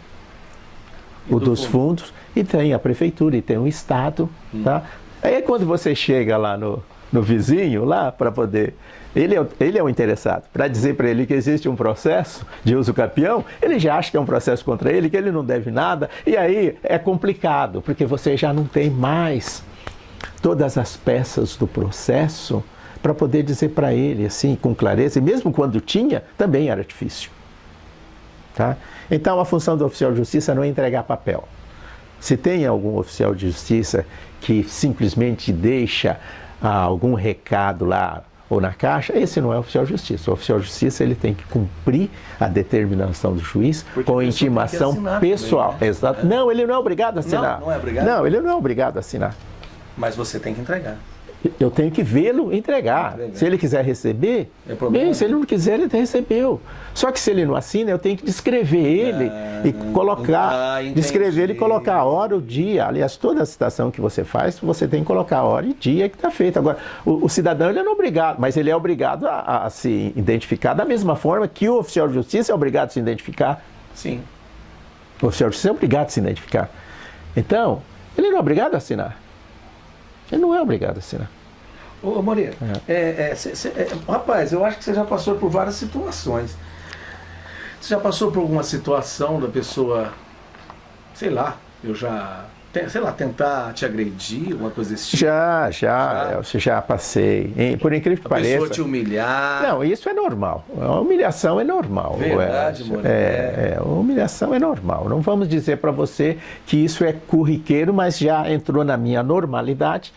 o dos fundos, e tem a prefeitura, e tem o Estado. Tá? Aí quando você chega lá no vizinho, lá para poder... Ele é o interessado. Para dizer para ele que existe um processo de uso capião, ele já acha que é um processo contra ele, que ele não deve nada, e aí é complicado, porque você já não tem mais todas as peças do processo para poder dizer para ele, assim, com clareza, e mesmo quando tinha, também era difícil. Tá? Então a função do oficial de justiça não é entregar papel. Se tem algum oficial de justiça que simplesmente deixa algum recado lá ou na caixa, esse não é oficial de justiça. O oficial de justiça, ele tem que cumprir a determinação do juiz com intimação pessoal. Também, né? Exato. Não, ele não é obrigado a assinar. Não é obrigado? Não, ele não é obrigado a assinar. Mas você tem que entregar. Eu tenho que vê-lo entregar. Se ele quiser receber, bem, se ele não quiser, ele recebeu. Só que se ele não assina, eu tenho que descrever ele e colocar, descrever ele e colocar a hora, o dia. Aliás, toda a citação que você faz, você tem que colocar a hora e dia que está feito. Agora, o cidadão, ele não é obrigado, mas ele é obrigado a se identificar da mesma forma que o oficial de justiça é obrigado a se identificar. Sim. O oficial de justiça é obrigado a se identificar. Então, ele não é obrigado a assinar. Ele não é obrigado a assinar. Ô Moreira, rapaz, eu acho que você já passou por várias situações. Você já passou por alguma situação da pessoa, sei lá, tentar te agredir, alguma coisa desse tipo? Já passei. Por incrível que A pareça. pessoa te humilhar. Não, isso é normal. A humilhação é normal. Verdade, a humilhação é normal. Não vamos dizer para você que isso é corriqueiro, mas já entrou na minha normalidade.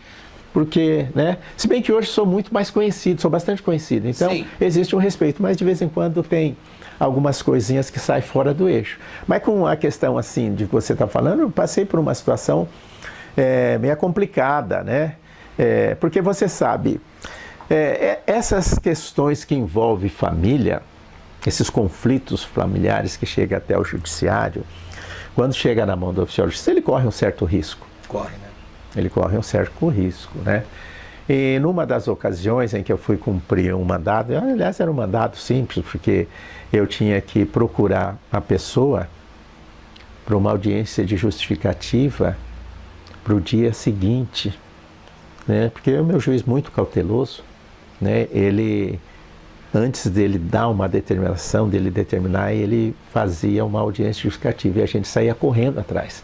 Porque, né? Se bem que hoje sou muito mais conhecido, sou bastante conhecido. Então, Sim, existe um respeito, mas de vez em quando tem algumas coisinhas que saem fora do eixo. Mas com a questão assim de que você está falando, eu passei por uma situação meio complicada, né? Porque você sabe, essas questões que envolvem família, esses conflitos familiares que chegam até o judiciário, quando chega na mão do oficial de justiça, ele corre um certo risco. corre, né? Ele corre um certo risco, né? E numa das ocasiões em que eu fui cumprir um mandado, aliás, era um mandado simples, porque eu tinha que procurar a pessoa para uma audiência de justificativa para o dia seguinte, né? Porque o meu juiz muito cauteloso, né? Ele, antes dele dar uma determinação, dele determinar, ele fazia uma audiência justificativa e a gente saía correndo atrás.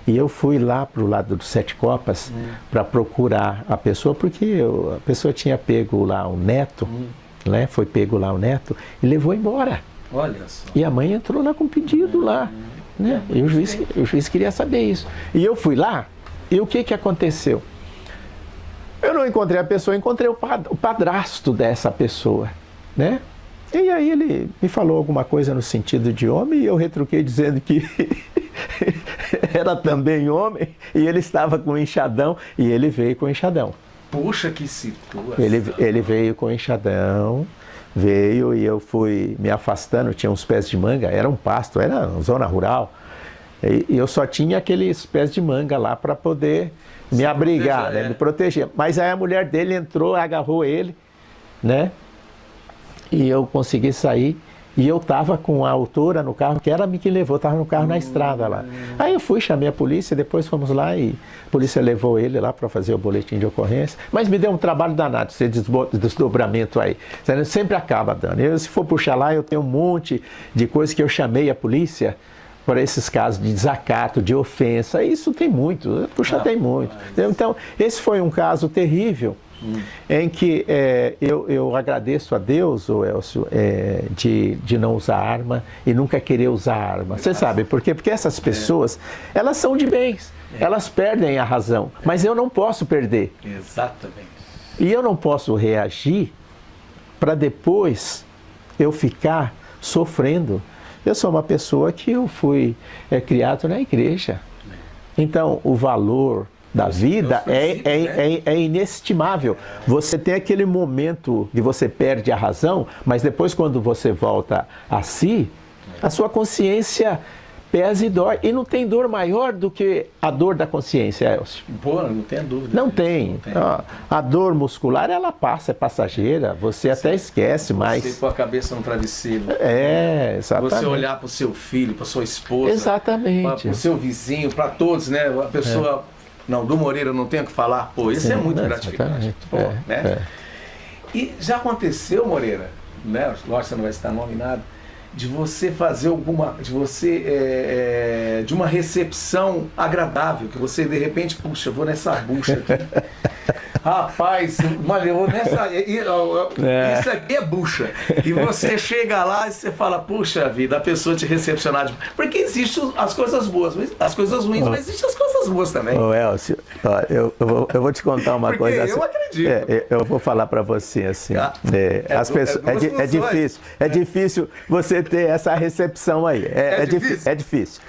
E eu fui lá para o lado do Sete Copas para procurar a pessoa, porque a pessoa tinha pego lá o neto, né? Foi pego lá o neto e levou embora. Olha só. E a mãe entrou lá com pedido lá, né? E o juiz queria saber isso. E eu fui lá, e o que aconteceu? Eu não encontrei a pessoa, encontrei o padrasto dessa pessoa, né? E aí ele me falou alguma coisa no sentido de homem, e eu retruquei dizendo que era também homem, e ele estava com enxadão, e ele veio com enxadão. Puxa, que situação. Ele veio com enxadão, veio e eu fui me afastando, tinha uns pés de manga, era um pasto, era uma zona rural, e eu só tinha aqueles pés de manga lá para poder me abrigar, proteger, né, me proteger. Mas aí a mulher dele entrou, agarrou ele, né? E eu consegui sair, e eu estava com a autora no carro, que era a que levou, estava no carro na estrada lá. Aí eu fui, chamei a polícia, depois fomos lá e a polícia levou ele lá para fazer o boletim de ocorrência. Mas me deu um trabalho danado, esse desdobramento aí. Sempre acaba dando. Se for puxar lá, eu tenho um monte de coisas que eu chamei a polícia para esses casos de desacato, de ofensa. Isso tem muito, tem muito. Então, esse foi um caso terrível. Em que eu agradeço a Deus, Elcio, de não usar arma e nunca querer usar arma. Você sabe por quê? Porque essas pessoas, elas são de bens, elas perdem a razão, mas eu não posso perder. Exatamente. E eu não posso reagir para depois eu ficar sofrendo. Eu sou uma pessoa que eu fui criado na igreja. Então, o valor da vida é inestimável. Você tem aquele momento que você perde a razão, mas depois quando você volta a si, a sua consciência pesa e dói. E não tem dor maior do que a dor da consciência, Elcio. Pô, não tem dúvida. Não tem. A dor muscular, ela passa, é passageira. Você até esquece, mas... Você pôr a cabeça no travesseiro. Exatamente. Você olhar para o seu filho, para sua esposa. Exatamente. Para o seu vizinho, para todos, né? A pessoa... Não, do Moreira eu não tenho o que falar. Pô, isso é muito gratificante. Pô, né? E já aconteceu, Moreira, né? Lógico que você não vai citar nome nada, de você fazer de uma recepção agradável, que você de repente, puxa, eu vou nessa bucha aqui. Rapaz, mas eu vou nessa. Isso aqui é bucha. E você chega lá e você fala, puxa vida, a pessoa te recepcionar. Porque existem as coisas boas, as coisas ruins, mas existem as coisas boas também. Ô Elcio, eu vou te contar uma porque coisa. Eu acredito. Eu vou falar para você assim. É difícil você ter essa recepção aí. É difícil.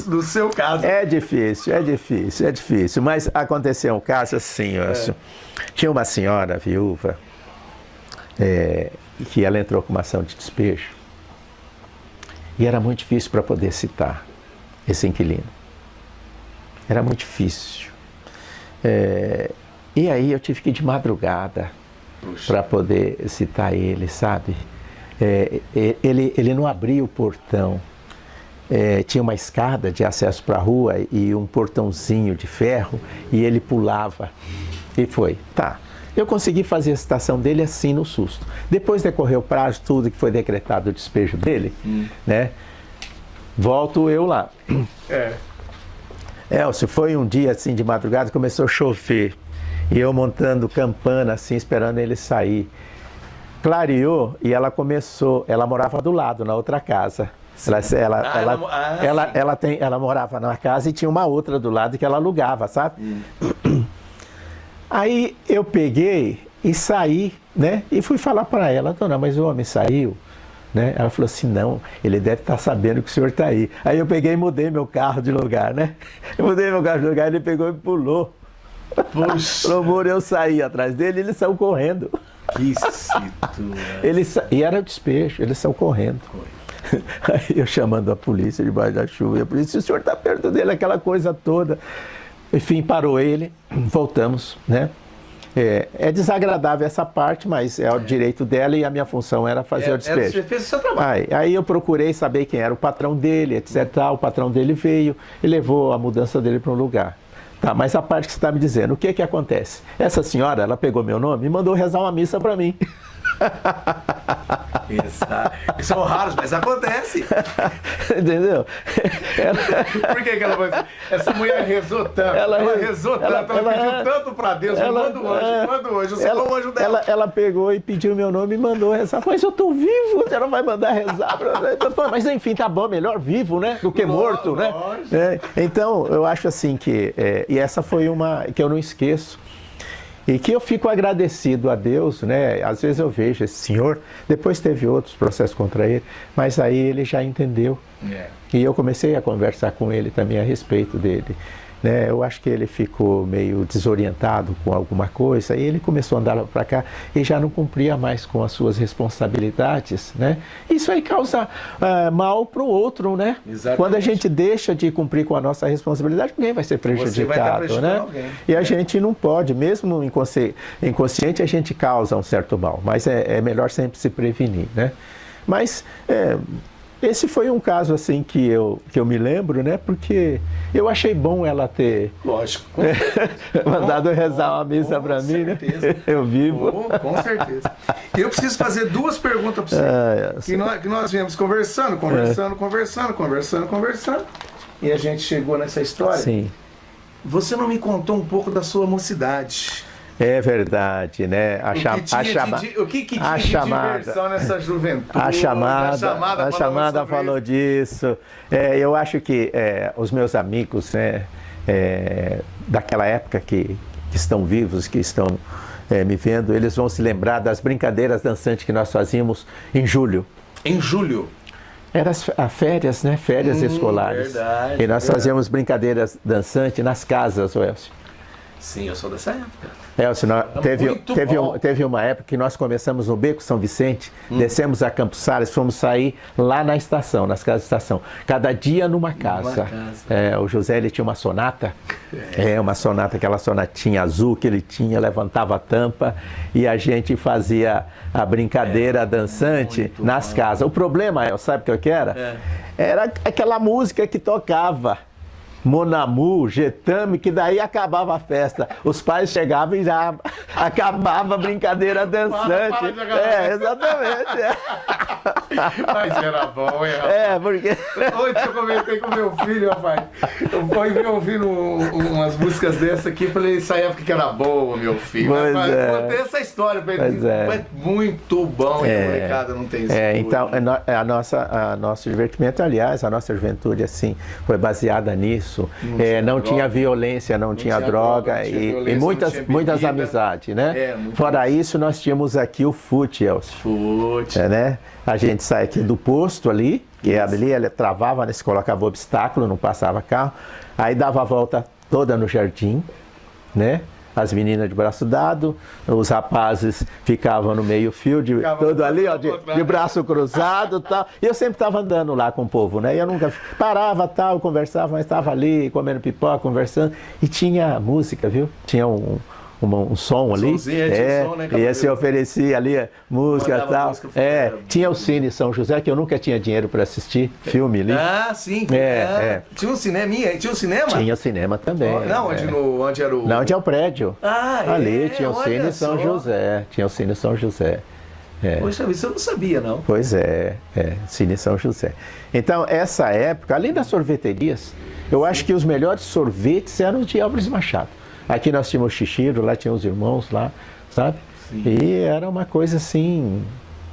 No seu caso. É difícil. Mas aconteceu um caso assim, Elcio. Tinha uma senhora viúva que ela entrou com uma ação de despejo e era muito difícil para poder citar esse inquilino. Era muito difícil. E aí eu tive que ir de madrugada para poder citar ele, sabe? Ele não abria o portão. Tinha uma escada de acesso para a rua e um portãozinho de ferro e ele pulava. E foi. Tá. Eu consegui fazer a citação dele assim no susto. Depois decorreu o prazo, tudo que foi decretado o despejo dele, né? Volto eu lá. Elcio, foi um dia assim de madrugada, começou a chover. E eu montando campana assim, esperando ele sair. Clareou e ela morava do lado, na outra casa. Ela morava na casa e tinha uma outra do lado que ela alugava, sabe? Aí eu peguei e saí, né? E fui falar para ela, dona, mas o homem saiu, né? Ela falou assim, não, ele deve estar sabendo que o senhor está aí. Aí eu peguei e mudei meu carro de lugar, né? Eu mudei meu carro de lugar, ele pegou e pulou. Puxa. Eu saí atrás dele e ele saiu correndo. Que situação. E era o despejo, ele saiu correndo. Aí eu chamando a polícia debaixo da chuva, e a polícia, o senhor está perto dele, aquela coisa toda. Enfim, parou ele, voltamos, né? É desagradável essa parte, mas é o direito dela e a minha função era fazer o despejo. Você fez o seu trabalho. Aí eu procurei saber quem era o patrão dele, etc. O patrão dele veio e levou a mudança dele para um lugar. Tá, mas a parte que você está me dizendo, o que que acontece? Essa senhora, ela pegou meu nome e mandou rezar uma missa para mim. Exato. São raros, mas acontece. Entendeu? Por que ela vai dizer? Essa mulher rezou tanto. Ela rezou tanto, ela pediu tanto pra Deus. Manda o anjo, você foi o anjo dela. Ela pegou e pediu meu nome e mandou rezar. Mas eu tô vivo, você não vai mandar rezar. Mas enfim, tá bom, melhor vivo, né? Do que morto, né? Então, eu acho assim que... e essa foi uma que eu não esqueço. E que eu fico agradecido a Deus, né? Às vezes eu vejo esse senhor, depois teve outros processos contra ele, mas aí ele já entendeu. E eu comecei a conversar com ele também a respeito dele. Né? Eu acho que ele ficou meio desorientado com alguma coisa, e ele começou a andar lá para cá e já não cumpria mais com as suas responsabilidades, né? Isso aí causa mal para o outro, né? Exatamente. Quando a gente deixa de cumprir com a nossa responsabilidade, ninguém vai ser prejudicado, né? Alguém. E a gente não pode, mesmo inconsciente, a gente causa um certo mal, mas é melhor sempre se prevenir, né? Mas esse foi um caso assim que eu me lembro, né? Porque eu achei bom ela ter mandado rezar uma missa para mim, né? Eu vivo. Com certeza. E eu preciso fazer duas perguntas para você. Que nós viemos conversando. E a gente chegou nessa história. Sim. Você não me contou um pouco da sua mocidade. É verdade, né? O que tinha de diversão nessa juventude? A chamada falou disso. Eu acho que os meus amigos, né, daquela época que estão vivos, que estão me vendo, eles vão se lembrar das brincadeiras dançantes que nós fazíamos em julho. Em julho? Eram as férias, né? Férias escolares. Verdade. E nós fazíamos brincadeiras dançantes nas casas, Elcio. Sim, eu sou dessa época. Teve uma época que nós começamos no Beco São Vicente, descemos a Campos Sales, fomos sair lá na estação, nas casas de estação. Cada dia numa casa. O José, ele tinha uma sonata, uma sonata, aquela sonatinha azul que ele tinha, levantava a tampa e a gente fazia a brincadeira dançante nas casas. O problema, sabe o que era? Era aquela música que tocava. Mon Amour, Getame, que daí acabava a festa. Os pais chegavam e já acabava a brincadeira dançante. Exatamente. Mas era bom, porque... Ontem eu comentei com meu filho, rapaz. Eu fui ouvindo umas músicas dessa aqui e falei, essa época que era boa, meu filho. Contei essa história pra ele. Mas muito bom, e a molecada não tem isso. Então, nosso divertimento, aliás, a nossa juventude, assim, foi baseada nisso. Não tinha violência, não tinha droga e muitas amizades, né? Fora isso, nós tínhamos aqui o fute, Elcio. Né? A gente sai aqui do posto ali, que ali ele travava, né? Se colocava obstáculo, não passava carro. Aí dava a volta toda no jardim, né? As meninas de braço dado, os rapazes ficavam no meio fio, todo ali, ó, de braço cruzado e tal. E eu sempre estava andando lá com o povo, né? E eu nunca parava, tal, conversava, mas estava ali comendo pipoca, conversando. E tinha música, viu? Tinha um som ali. Som, né, e se oferecia ali música e tal. Música, tinha o Cine São José, que eu nunca tinha dinheiro para assistir filme ali. Ah, sim. Tinha um cinema? Tinha um cinema? Tinha cinema também. Não, onde era o... Não, onde é o prédio. Ali tinha o Cine São José. Tinha o Cine São José. Poxa, isso eu não sabia, não. Pois Cine São José. Então, essa época, além das sorveterias, eu acho que os melhores sorvetes eram os de Álvares Machado. Aqui nós tínhamos o Chichiro, lá tinha os irmãos lá, sabe? Sim. E era uma coisa assim,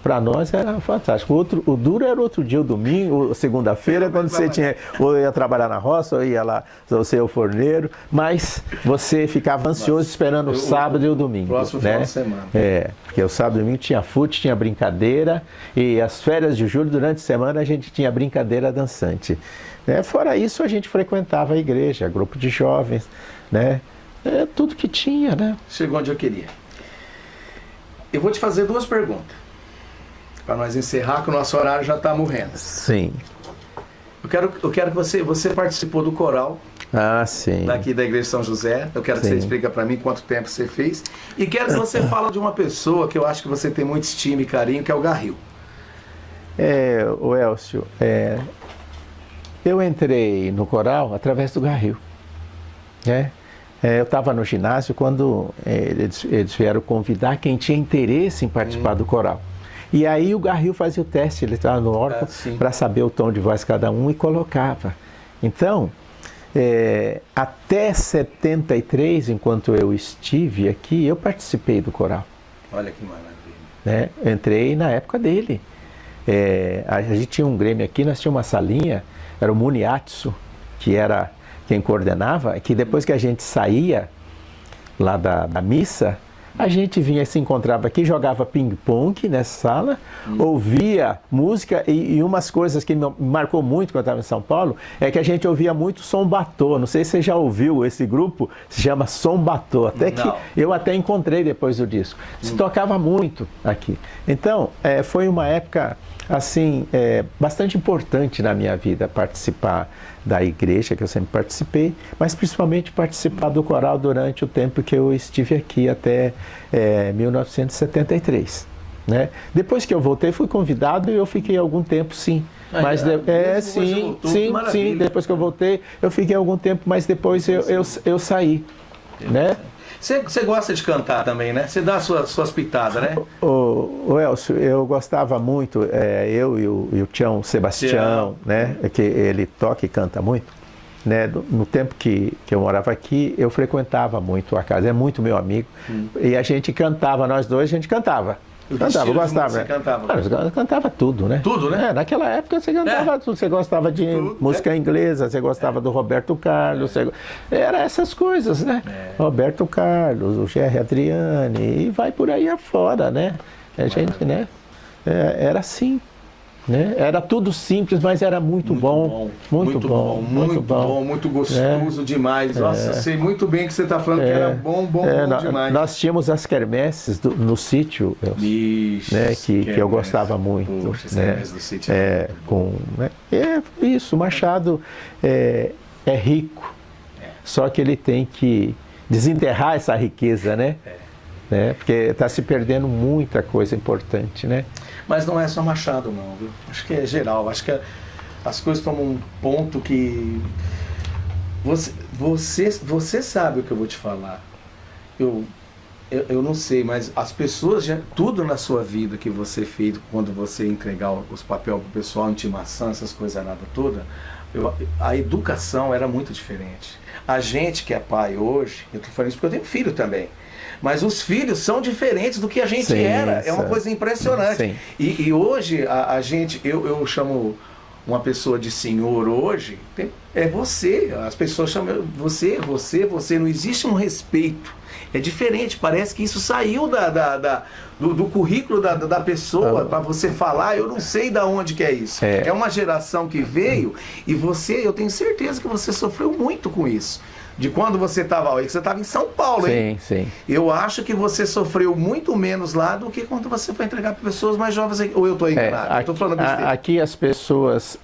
para nós era fantástico. O duro era outro dia, o domingo, segunda-feira, quando você tinha, ou ia trabalhar na roça, ou ia lá ser o forneiro, mas você ficava ansioso esperando o sábado e o domingo. Próximo final de semana. Porque o sábado e domingo tinha fute, tinha brincadeira, e as férias de julho, durante a semana, a gente tinha brincadeira dançante. Fora isso, a gente frequentava a igreja, grupo de jovens, né? Tudo que tinha, né? Chegou onde eu queria. Eu vou te fazer 2 perguntas. Para nós encerrar, que o nosso horário já está morrendo. Sim. Eu quero que você participou do coral. Sim. Daqui da Igreja de São José. Eu quero que você explique para mim quanto tempo você fez. E quero que você fale de uma pessoa que eu acho que você tem muito estima e carinho, que é o Garril. O Elcio, eu entrei no coral através do Garril. Eu estava no ginásio quando eles vieram convidar quem tinha interesse em participar do coral. E aí o Garril fazia o teste, ele estava no órgão para saber o tom de voz cada um e colocava. Então, até 73, enquanto eu estive aqui, eu participei do coral. Olha que maravilha. Entrei na época dele. A gente tinha um grêmio aqui, nós tínhamos uma salinha, era o Muniatsu, que era quem coordenava, que depois que a gente saía lá da missa, a gente vinha, se encontrava aqui, jogava ping-pong nessa sala, ouvia música e umas coisas que me marcou muito quando eu estava em São Paulo, é que a gente ouvia muito Som Batô. Não sei se você já ouviu esse grupo, se chama Som Batô, até que eu até encontrei depois do disco. Se tocava muito aqui. Então, foi uma época assim, bastante importante na minha vida participar da igreja, que eu sempre participei, mas principalmente participar do coral durante o tempo que eu estive aqui, até 1973. Né? Depois que eu voltei, fui convidado e eu fiquei algum tempo, sim. Mas sim, depois que eu voltei, eu fiquei algum tempo, mas depois eu saí. Né? Você gosta de cantar também, né? Você dá suas pitadas, né? O Elcio, eu gostava muito, eu e o Tião Sebastião, né? Que ele toca e canta muito. Né? No tempo que eu morava aqui, eu frequentava muito a casa, é muito meu amigo. E a gente cantava, nós dois, a gente cantava. Eu gostava. Você cantava? Eu cantava tudo, né? Tudo, né? Naquela época você cantava tudo. Você gostava de música inglesa, você gostava do Roberto Carlos. Era essas coisas, né? Roberto Carlos, o Gerry Adriane, e vai por aí afora, né? A gente, né? Era assim. Né? Era tudo simples, mas era muito bom. Muito gostoso demais. Nossa, sei muito bem que você está falando que era bom demais. Nós tínhamos as quermesses no sítio, né? que eu gostava muito. Poxa, as quermesses do sítio. Isso, o Machado é rico, só que ele tem que desenterrar essa riqueza, né? Porque está se perdendo muita coisa importante, né? Mas não é só Machado, não, viu? Acho que é geral. Acho que as coisas tomam um ponto que... Você sabe o que eu vou te falar. Eu não sei, mas as pessoas... tudo na sua vida que você fez, quando você entregar os papéis pro pessoal, intimação, essas coisas nada toda, a educação era muito diferente. A gente que é pai hoje, eu tô falando isso porque eu tenho filho também, mas os filhos são diferentes do que a gente era. É uma coisa impressionante. E hoje, a gente, eu chamo uma pessoa de senhor hoje, é você. As pessoas chamam você. Não existe um respeito. É diferente, parece que isso saiu do currículo da pessoa para você falar. Eu não sei de onde que é isso. É uma geração que veio e eu tenho certeza que você sofreu muito com isso. De quando você estava em São Paulo, hein? Sim. Eu acho que você sofreu muito menos lá do que quando você foi entregar para pessoas mais jovens. Ou eu estou enganado? Eu estou falando besteira. Aqui as pessoas...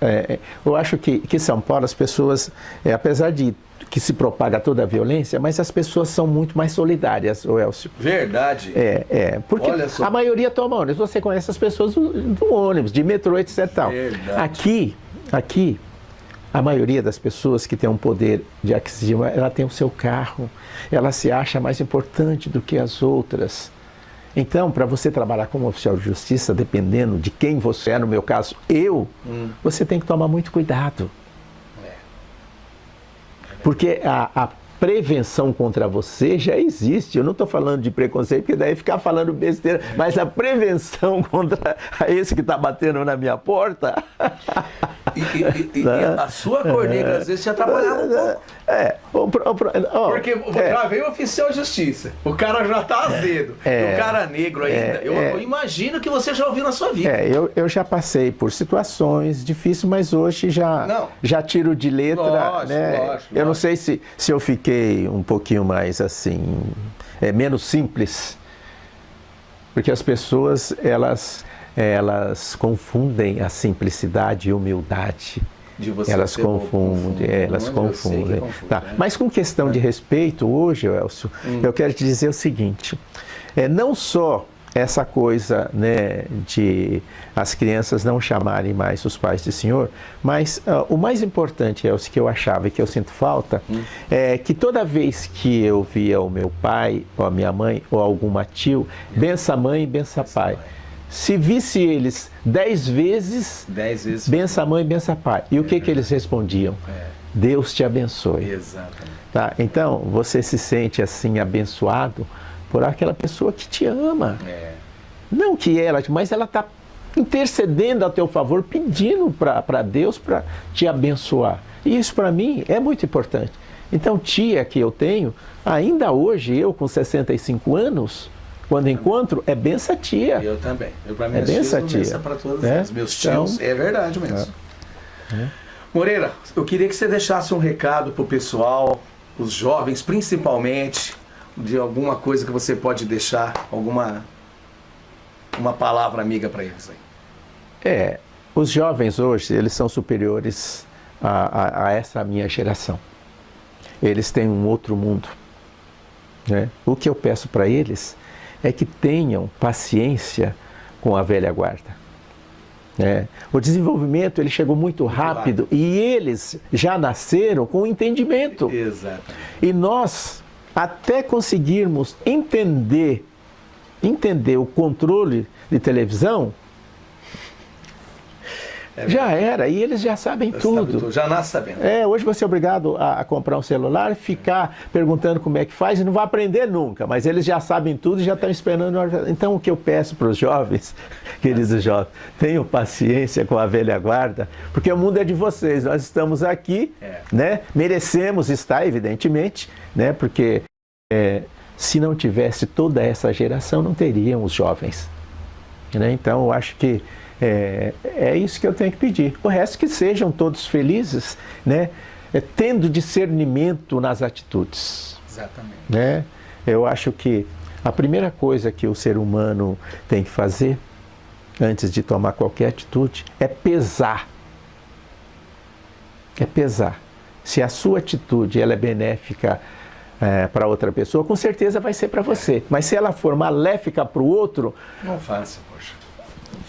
eu acho que São Paulo, as pessoas, apesar de que se propaga toda a violência, mas as pessoas são muito mais solidárias, ô Elcio. Verdade. Porque Olha só. a maioria toma ônibus. Você conhece as pessoas do ônibus, de metrô, etc. Tal. Verdade. Aqui, a maioria das pessoas que tem um poder de aquisição, ela tem o seu carro, ela se acha mais importante do que as outras. Então, para você trabalhar como oficial de justiça, dependendo de quem você é, no meu caso, você tem que tomar muito cuidado. Porque a prevenção contra você já existe. Eu não estou falando de preconceito, porque daí ficar falando besteira, mas a prevenção contra esse que está batendo na minha porta... E a sua cor negra, às vezes, te atrapalhava um pouco. Porque já veio o oficial de justiça, o cara já tá azedo, o cara negro ainda. Eu imagino que você já ouviu na sua vida. Eu já passei por situações difíceis, mas hoje já tiro de letra. Lógico. Eu não sei se eu fiquei um pouquinho mais assim, menos simples, porque as pessoas, elas confundem a simplicidade e humildade. Elas confundem. Tá. Mas com questão de respeito, hoje, Elcio, eu quero te dizer o seguinte, não só essa coisa, né, de as crianças não chamarem mais os pais de senhor, mas o mais importante, Elcio, que eu achava e que eu sinto falta, é que toda vez que eu via o meu pai, ou a minha mãe, ou alguma tio, bença mãe, bença pai. Se visse eles 10 vezes, bença mãe, bença pai. E o que eles respondiam? Deus te abençoe. Exatamente. Tá? Então, você se sente assim abençoado por aquela pessoa que te ama. Não que ela, mas ela está intercedendo a teu favor, pedindo para Deus para te abençoar. E isso para mim é muito importante. Então, tia que eu tenho, ainda hoje, eu com 65 anos... Quando encontro, é benção tia. Eu também. Para minhas filhas, benção para todas as meus tios. Então, é verdade mesmo. Moreira, eu queria que você deixasse um recado para o pessoal, os jovens principalmente, de alguma coisa que você pode deixar, uma palavra amiga para eles aí. Os jovens hoje, eles são superiores a essa minha geração. Eles têm um outro mundo. Né? O que eu peço para eles é que tenham paciência com a velha guarda. O desenvolvimento ele chegou muito rápido e eles já nasceram com entendimento. Exatamente. E nós, até conseguirmos entender o controle de televisão, já era, e eles já sabem tudo. Já nasce sabendo. Hoje você é obrigado a comprar um celular, ficar perguntando como é que faz, e não vai aprender nunca, mas eles já sabem tudo e já estão esperando. Então o que eu peço para os jovens, queridos jovens, tenham paciência com a velha guarda, porque o mundo é de vocês, nós estamos aqui, né? Merecemos estar, evidentemente, né? Porque se não tivesse toda essa geração, não teriam os jovens. Né? Então eu acho que é isso que eu tenho que pedir. O resto que sejam todos felizes, né? Tendo discernimento nas atitudes. Exatamente. Né? Eu acho que a primeira coisa que o ser humano tem que fazer, antes de tomar qualquer atitude, é pesar. Se a sua atitude ela é benéfica para outra pessoa, com certeza vai ser para você. Mas se ela for maléfica para o outro... Não faça, poxa.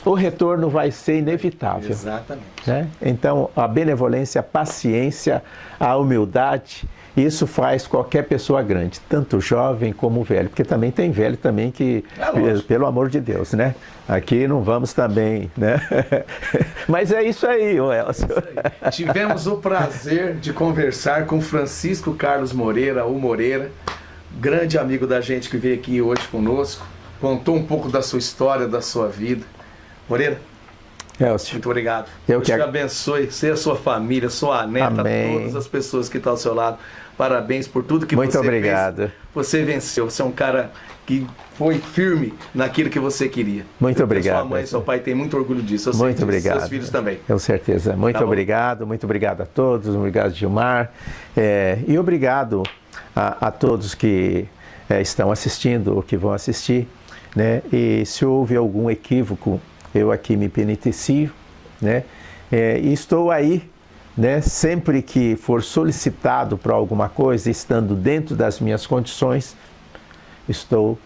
O retorno vai ser inevitável. Exatamente. Né? Então, a benevolência, a paciência, a humildade, isso faz qualquer pessoa grande, tanto jovem como velho, porque também tem velho também que, pelo amor de Deus, né? Aqui não vamos também, né? Mas é isso aí, Elcio. Tivemos o prazer de conversar com Francisco Carlos Moreira, o Moreira, grande amigo da gente que veio aqui hoje conosco, contou um pouco da sua história, da sua vida. Moreira, Elcio, muito obrigado. Deus te abençoe, você, a sua família, sua neta, amém. Todas as pessoas que estão ao seu lado. Parabéns por tudo que muito você obrigado. fez. Você venceu, você é um cara que foi firme naquilo que você queria. Muito obrigado. Sua mãe e seu pai têm muito orgulho disso. Muito obrigado. Seus filhos também. Com certeza. Muito obrigado a todos, obrigado Gilmar. E obrigado a todos que estão assistindo ou que vão assistir. Né? E se houve algum equívoco, eu aqui me penitencio, né? E estou aí né? Sempre que for solicitado para alguma coisa, estando dentro das minhas condições, estou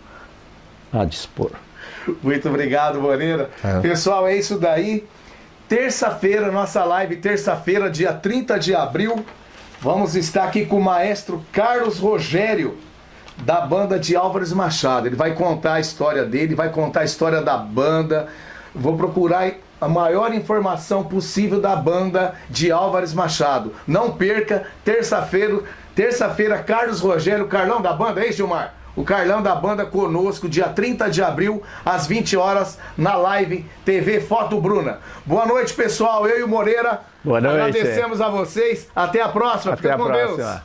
a dispor. Muito obrigado, Moreira. Pessoal, é isso daí. Terça-feira, nossa live, terça-feira, dia 30 de abril, vamos estar aqui com o maestro Carlos Rogério, da banda de Álvares Machado. Ele vai contar a história dele, vai contar a história da banda. Vou procurar a maior informação possível da banda de Álvares Machado. Não perca, terça-feira, Carlos Rogério, o Carlão da banda, hein, Gilmar? O Carlão da banda conosco, dia 30 de abril, às 20 horas, na live TV Foto Bruna. Boa noite, pessoal. Eu e o Moreira. Boa noite. Agradecemos a vocês. Até a próxima. Até Fica a com próxima. Deus.